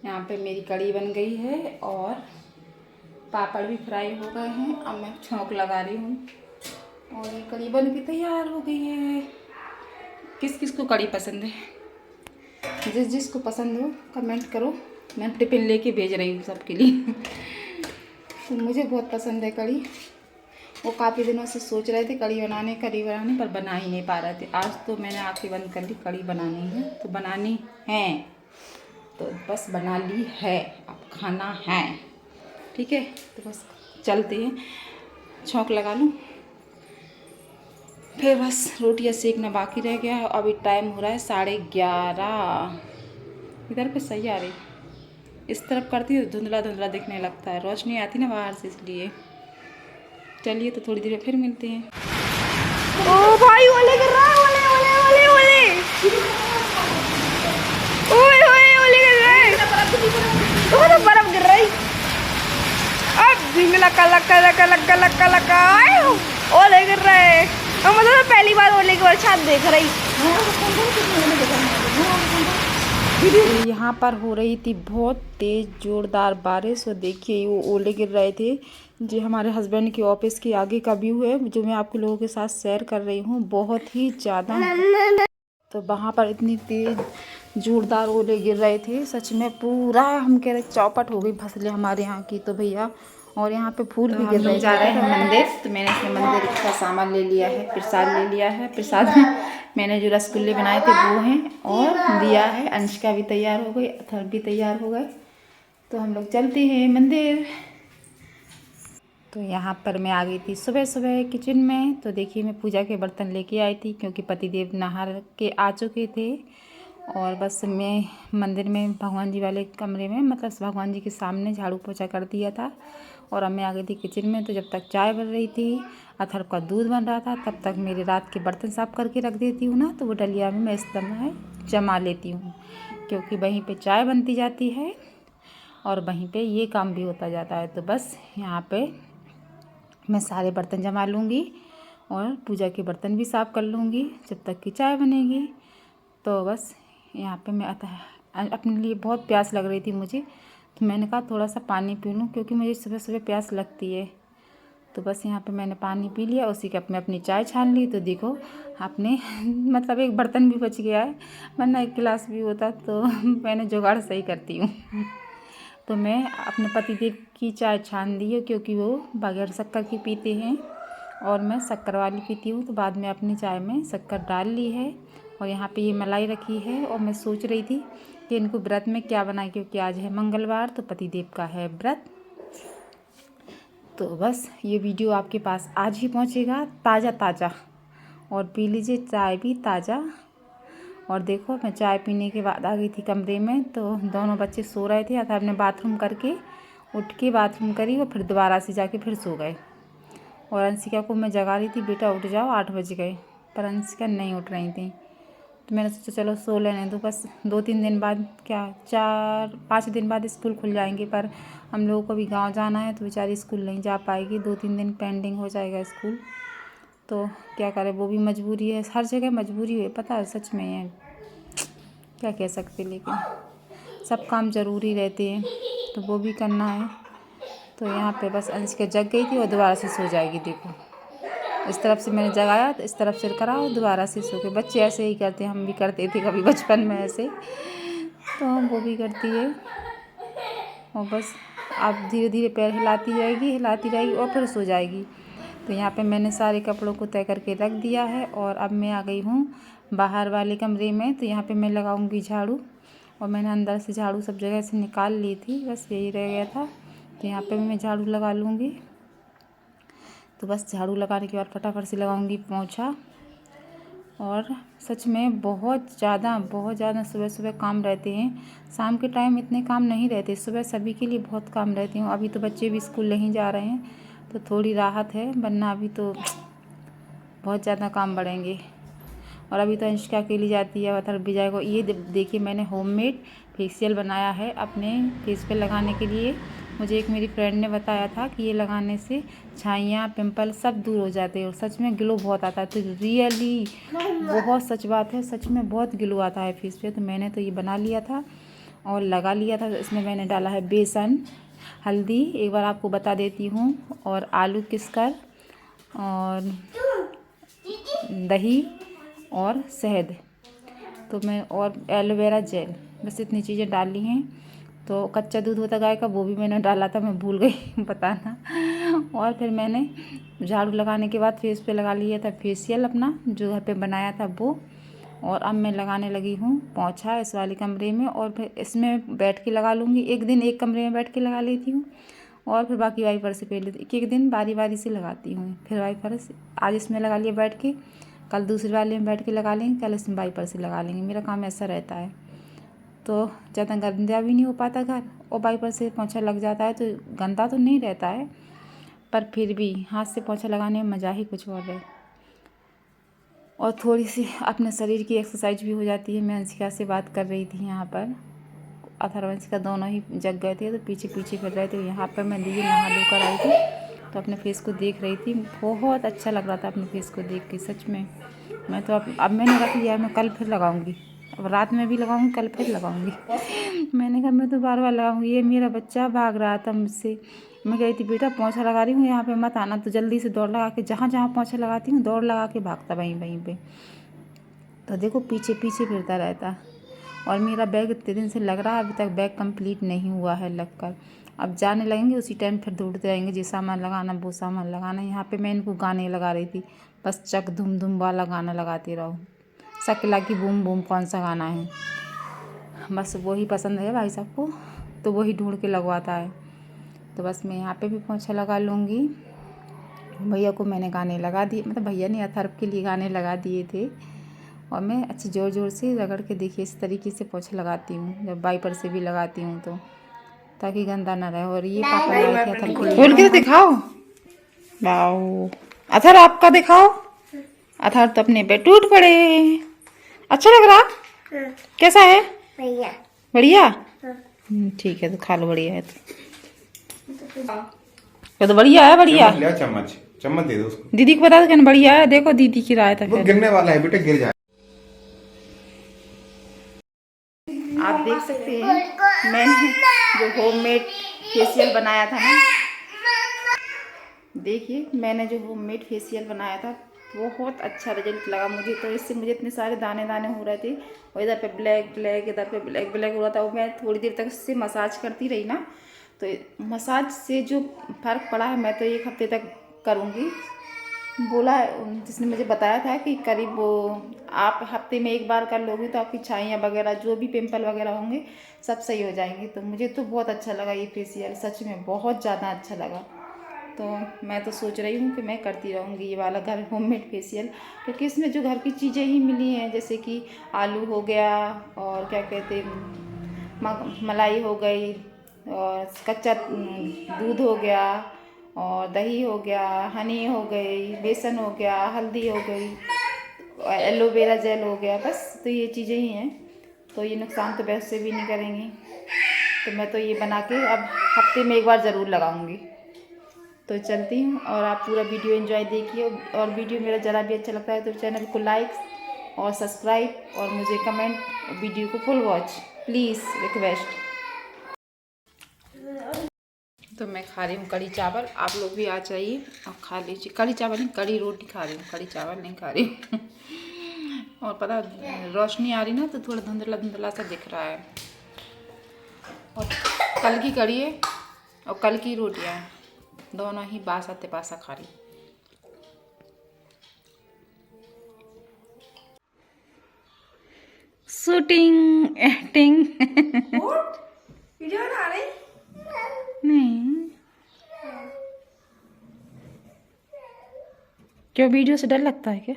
यहाँ पे मेरी कढ़ी बन गई है और पापड़ भी फ्राई हो गए हैं। अब मैं छौंक लगा रही हूँ और ये कढ़ी बन के तैयार हो गई है। किस किस को कढ़ी पसंद है? जिस जिसको पसंद हो कमेंट करो। मैं टिफिन लेके भेज रही हूँ सबके लिए। तो मुझे बहुत पसंद है कढ़ी। वो काफ़ी दिनों से सोच रहे थे कढ़ी बनाने पर बना ही नहीं पा रहे थे। आज तो मैंने आँखें बंद कर ली, कढ़ी बनानी है तो बनानी है, तो बस बना ली है, अब खाना है। ठीक है, तो बस चलते हैं, छौंक लगा लूँ फिर बस रोटियाँ सेकना बाकी रह गया है। अभी टाइम हो रहा है 11:30। इधर पे सही आ रही, इस तरफ करती है तो धुंधला धुंधला दिखने लगता है, रोशनी आती ना बाहर से, इसलिए। चलिए तो थोड़ी देर में फिर मिलते हैं। ओ भाई ओले गिर रहा है, ओले ओले ओले ओले ओए ओए ओले गिर रहा है। तो बर्फ गिर रही। अब झिंग लका लका लका लका लका लका ओले गिर रहे हैं। और मतलब पहली बार ओले की बरसात देख रही। यहाँ पर हो रही थी बहुत तेज़ ज़ोरदार बारिश और देखिए वो ओले गिर रहे थे। जो हमारे हस्बैंड के ऑफिस के आगे का व्यू है, जो मैं आपके लोगों के साथ शेयर कर रही हूँ, बहुत ही ज़्यादा। तो वहाँ पर इतनी तेज़ ज़ोरदार ओले गिर रहे थे, सच में पूरा हम कह रहे चौपट हो गई फसलें हमारे यहाँ की तो भैया। और यहाँ पे फूल भी गिर रहे थे। जा रहे हैं मंदिर, तो मैंने इसमें मंदिर का सामान ले लिया है, प्रसाद ले लिया है। प्रसाद में मैंने जो रसगुल्ले बनाए थे वो हैं और दिया है। अंशिका भी तैयार हो गई, अथर्व भी तैयार हो गए, तो हम लोग चलते हैं मंदिर। तो यहाँ पर मैं आ गई थी सुबह सुबह किचन में। तो देखिए मैं पूजा के बर्तन लेके आई थी क्योंकि पतिदेव नहा के आ चुके थे। और बस मैं मंदिर में भगवान जी वाले कमरे में, मतलब भगवान जी के सामने झाड़ू पोछा कर दिया था। और अब मैं आ गई थी किचन में। तो जब तक चाय बन रही थी, अथर्व का दूध बन रहा था, तब तक मेरे रात के बर्तन साफ़ करके रख देती हूँ ना, तो वो डलिया में मैं इस समय जमा लेती हूँ, क्योंकि वहीं पे चाय बनती जाती है और वहीं पे ये काम भी होता जाता है। तो बस यहाँ पे मैं सारे बर्तन जमा लूँगी और पूजा के बर्तन भी साफ़ कर लूँगी जब तक कि चाय बनेगी। तो बस यहाँ पे मैं अपने लिए बहुत प्यास लग रही थी मुझे, तो मैंने कहा थोड़ा सा पानी पी लूँ, क्योंकि मुझे सुबह सुबह प्यास लगती है। तो बस यहाँ पे मैंने पानी पी लिया, उसी कप में अपनी चाय छान ली। तो देखो आपने मतलब एक बर्तन भी बच गया है, वरना एक गिलास भी होता। तो मैंने जुगाड़ सही करती हूँ। तो मैं अपने पतिदेव की चाय छान दी है, क्योंकि वो बगैर शक्कर की पीते हैं और मैं शक्कर वाली पीती हूँ। तो बाद में अपनी चाय में शक्कर डाल ली है। और यहाँ पे ये मलाई रखी है और मैं सोच रही थी कि इनको व्रत में क्या बनाए, क्योंकि आज है मंगलवार, तो पतिदेव का है व्रत। तो बस ये वीडियो आपके पास आज ही पहुँचेगा ताज़ा ताज़ा, और पी लीजिए चाय भी ताज़ा। और देखो मैं चाय पीने के बाद आ गई थी कमरे में, तो दोनों बच्चे सो रहे थे। अथर्व ने बाथरूम करके उठ के बाथरूम करी और फिर दोबारा से जाके फिर सो गए। और अंशिका को मैं जगा रही थी, बेटा उठ जाओ 8 बज गए, पर अंशिका नहीं उठ रही थी। तो मैंने सोचा चलो सो लेने दो, बस 2-3 दिन बाद, क्या 4-5 दिन बाद स्कूल खुल जाएंगे। पर हम लोगों को भी गांव जाना है, तो बेचारी स्कूल नहीं जा पाएगी, 2-3 दिन पेंडिंग हो जाएगा स्कूल। तो क्या करें, वो भी मजबूरी है, हर जगह मजबूरी है, पता है, सच में है, क्या कह सकते, लेकिन सब काम ज़रूरी रहते हैं तो वो भी करना है। तो यहाँ पे बस अंशिका जग गई थी और दोबारा से सो जाएगी। देखो इस तरफ से मैंने जगाया तो इस तरफ से करा और दोबारा से सो गए। बच्चे ऐसे ही करते हैं, हम भी करते थे कभी बचपन में ऐसे, तो वो भी करती है। और बस अब धीरे धीरे पैर हिलाती रहेगी और फिर सो जाएगी। तो यहाँ पे मैंने सारे कपड़ों को तय करके रख दिया है और अब मैं आ गई हूँ बाहर वाले कमरे में। तो यहाँ पे मैं लगाऊंगी झाड़ू, और मैंने अंदर से झाड़ू सब जगह से निकाल ली थी, बस यही रह गया था। तो यहाँ पे मैं झाड़ू लगा लूँगी। तो बस झाड़ू लगाने के बाद फटाफट से लगाऊंगी पोंछा। और सच में बहुत ज़्यादा सुबह सुबह काम रहते हैं। शाम के टाइम इतने काम नहीं रहते, सुबह सभी के लिए बहुत काम रहते हैं। अभी तो बच्चे भी स्कूल नहीं जा रहे हैं तो थोड़ी राहत है, वरना अभी तो बहुत ज़्यादा काम बढ़ेंगे। और अभी तो अंशिका अकेली जाती है, अथर्व भी जाएगा। ये देखिए मैंने होममेड फेशियल बनाया है अपने फेस पे लगाने के लिए। मुझे एक मेरी फ्रेंड ने बताया था कि ये लगाने से छाइयाँ, पिंपल सब दूर हो जाते हैं और सच में ग्लो बहुत आता है। तो रियली बहुत सच बात है, सच में बहुत ग्लो आता है फेस पे। तो मैंने तो ये बना लिया था और लगा लिया था। इसमें मैंने डाला है बेसन, हल्दी एक बार आपको बता देती हूँ, और आलू किसकर, और दही और शहद, तो मैं और एलोवेरा जेल, बस इतनी चीज़ें डाल ली हैं। तो कच्चा दूध होता गाय का, वो भी मैंने डाला था, मैं भूल गई बताना। और फिर मैंने झाड़ू लगाने के बाद फेस पे लगा लिया था फेशियल अपना, जो घर पे बनाया था वो। और अब मैं लगाने लगी हूँ पोंछा इस वाले कमरे में, और फिर इसमें बैठ के लगा लूँगी। एक दिन एक कमरे में बैठ के लगा लेती हूँ, और फिर बाकी वाइपर से पहले एक दिन बारी बारी से लगाती हूँ। फिर वाइपर से आज इसमें लगा लिया बैठ के, कल दूसरे वाले में बैठ के लगा लेंगे, कल इसमें वाइपर से लगा लेंगे। मेरा काम ऐसा रहता है, तो ज़्यादा गंदा भी नहीं हो पाता घर, और वाइपर से पोंछा लग जाता है तो गंदा तो नहीं रहता है, पर फिर भी हाथ से पोंछा लगाने में मज़ा ही कुछ और है। और थोड़ी सी अपने शरीर की एक्सरसाइज भी हो जाती है। मैं अंशिका से बात कर रही थी यहाँ पर, अथर्वंशिका दोनों ही जग गए थे, तो पीछे पीछे फिर रहे थे। यहाँ पर मैं दीदी नहा धो कर आई थी, तो अपने फेस को देख रही थी। बहुत अच्छा लग रहा था अपने फेस को देख के, सच में। मैं तो अब मैंने रख लिया, मैं कल फिर लगाऊंगी, अब रात में भी लगाऊंगी, कल फिर लगाऊंगी। मैंने कहा मैं तो बार बार लगाऊंगी। ये मेरा बच्चा भाग रहा था मुझसे, मैं कही थी बेटा पोंछा लगा रही हूँ यहाँ पे मत आना, तो जल्दी से दौड़ लगा के जहाँ जहाँ पोंछा लगाती हूँ दौड़ लगा के भागता वहीं वहीं पे। तो देखो पीछे पीछे फिरता रहता। और मेरा बैग इतने दिन से लग रहा है, अभी तक बैग कंप्लीट नहीं हुआ है लग कर। अब जाने लगेंगे उसी टाइम फिर दौड़ते रहेंगे, ये सामान लगाना वो सामान लगाना। यहाँ पे मैं इनको गाने लगा रही थी, बस चक धुम धुम वाला गाना लगाती रहो। शकीला की बूम बूम कौन सा गाना है, बस वही पसंद है भाई साहब को, तो वही ढूंढ के लगवाता है। तो बस मैं यहाँ पे भी पोंछा लगा लूँगी। भैया को मैंने गाने लगा दिए, मतलब भैया ने अथर्व के लिए गाने लगा दिए थे, और मैं अच्छे ज़ोर ज़ोर से रगड़ के देखिए इस तरीके से पोंछा लगाती हूँ, जब वाइपर से भी लगाती हूँ तो, ताकि गंदा ना रहे। और ये पापा लाए थे अथर्व को, खोल के दिखाओ। वाओ अथर्व आपका दिखाओ। अथर्व तो अपने पे टूट पड़े। अच्छा लग रहा? कैसा है? बढ़िया। बढ़िया? ठीक है, तो खा लो, बढ़िया है तो बढ़िया है। बढ़िया चम्मच चम्मच दे दो उसको। दीदी को बता दो कहना बढ़िया है। देखो दीदी की राय था, वो गिरने वाला है बेटा, गिर जाए। आप देख सकते हैं मैंने जो होममेड फेशियल बनाया था ना, देखिए मैंने जो होममेड फेशियल बनाया था बहुत अच्छा रिजल्ट लगा मुझे। तो इससे मुझे इतने सारे दाने दाने हो रहे थे, और इधर पे ब्लैक ब्लैक, इधर पे ब्लैक ब्लैक हो रहा था। वो मैं थोड़ी देर तक उससे मसाज करती रही ना, तो मसाज से जो फ़र्क पड़ा है, मैं तो 1 हफ्ते तक करूँगी। बोला जिसने मुझे बताया था कि करीब वो आप हफ्ते में 1 बार कर लोगे तो आपकी छाइयाँ वगैरह जो भी पिंपल वगैरह होंगे सब सही हो जाएंगे। तो मुझे तो बहुत अच्छा लगा ये फेशियल, सच में बहुत ज़्यादा अच्छा लगा। तो मैं तो सोच रही हूँ कि मैं करती रहूँगी ये वाला घर होममेड फेशियल, क्योंकि इसमें जो घर की चीज़ें ही मिली हैं, जैसे कि आलू हो गया, और क्या कहते मलाई हो गई, और कच्चा दूध हो गया, और दही हो गया, हनी हो गई, बेसन हो गया, हल्दी हो गई, एलोवेरा जेल हो गया, बस तो ये चीज़ें ही हैं। तो ये नुकसान तो वैसे भी नहीं करेंगी, तो मैं तो ये बना के अब हफ्ते में 1 बार ज़रूर लगाऊंगी। तो चलती हूँ, और आप पूरा वीडियो एंजॉय देखिए। और वीडियो मेरा ज़रा भी अच्छा लगता है तो चैनल को लाइक और सब्सक्राइब, और मुझे कमेंट, वीडियो को फुल वॉच प्लीज़, रिक्वेस्ट। तो मैं खा रही हूँ कढ़ी चावल, आप लोग भी आ जाइए और खा लीजिए। कढ़ी चावल नहीं, कढ़ी रोटी खा रही हूँ, कढ़ी चावल नहीं खा रही हूँ। और पता रोशनी आ रही ना, तो थोड़ा धुंधला धुंधला सा दिख रहा है। और कल की कढ़ी है और कल की रोटियाँ हैं, दोनों ही बासा तिपासा खा रही। शूटिंग एक्टिंग वीडियो बना रही नहीं, क्यों वीडियो से डर लगता है क्या?